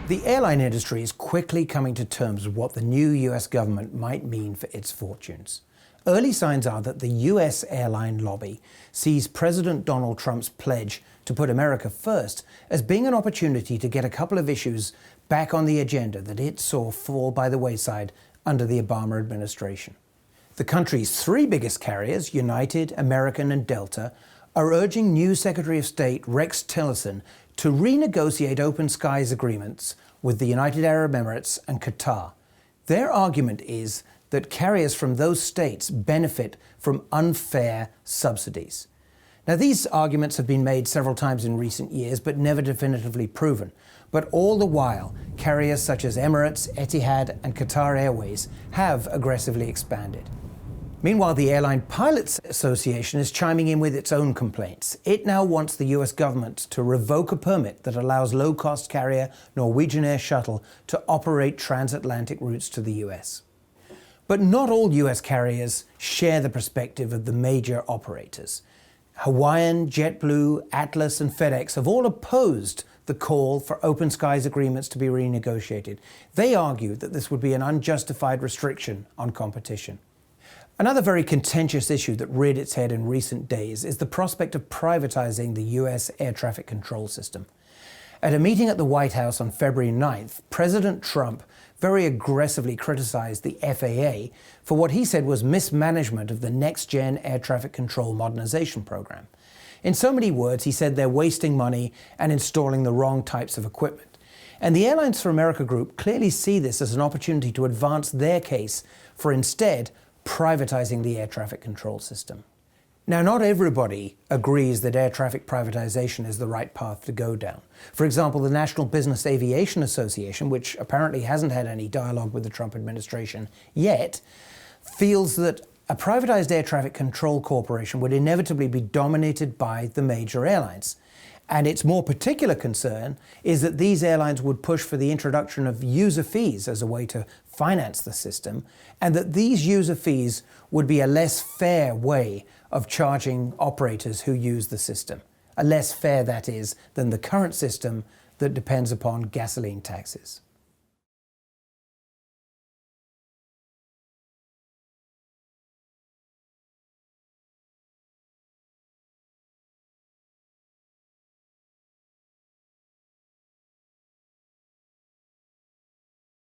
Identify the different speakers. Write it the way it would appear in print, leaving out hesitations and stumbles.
Speaker 1: The airline industry is quickly coming to terms with what the new US government might mean for its fortunes. Early signs are that the US airline lobby sees President Donald Trump's pledge to put America first as being an opportunity to get a couple of issues back on the agenda that it saw fall by the wayside under the Obama administration. The country's three biggest carriers, United, American and Delta, are urging new Secretary of State Rex Tillerson to renegotiate open skies agreements with the United Arab Emirates and Qatar. Their argument is that carriers from those states benefit from unfair subsidies. Now, these arguments have been made several times in recent years, but never definitively proven. But all the while, carriers such as Emirates, Etihad and Qatar Airways have aggressively expanded. Meanwhile, the Airline Pilots Association is chiming in with its own complaints. It now wants the US government to revoke a permit that allows low-cost carrier Norwegian Air Shuttle to operate transatlantic routes to the US. But not all US carriers share the perspective of the major operators. Hawaiian, JetBlue, Atlas and FedEx have all opposed the call for open skies agreements to be renegotiated. They argue that this would be an unjustified restriction on competition. Another very contentious issue that reared its head in recent days is the prospect of privatizing the US air traffic control system. At a meeting at the White House on February 9th, President Trump very aggressively criticized the FAA for what he said was mismanagement of the NextGen air traffic control modernization program. In so many words, he said they're wasting money and installing the wrong types of equipment. And the Airlines for America group clearly see this as an opportunity to advance their case for instead privatizing the air traffic control system. Now, not everybody agrees that air traffic privatization is the right path to go down. For example, the National Business Aviation Association, which apparently hasn't had any dialogue with the Trump administration yet, feels that a privatized air traffic control corporation would inevitably be dominated by the major airlines. And its more particular concern is that these airlines would push for the introduction of user fees as a way to finance the system, and that these user fees would be a less fair way of charging operators who use the system. A less fair, that is, than the current system that depends upon gasoline taxes.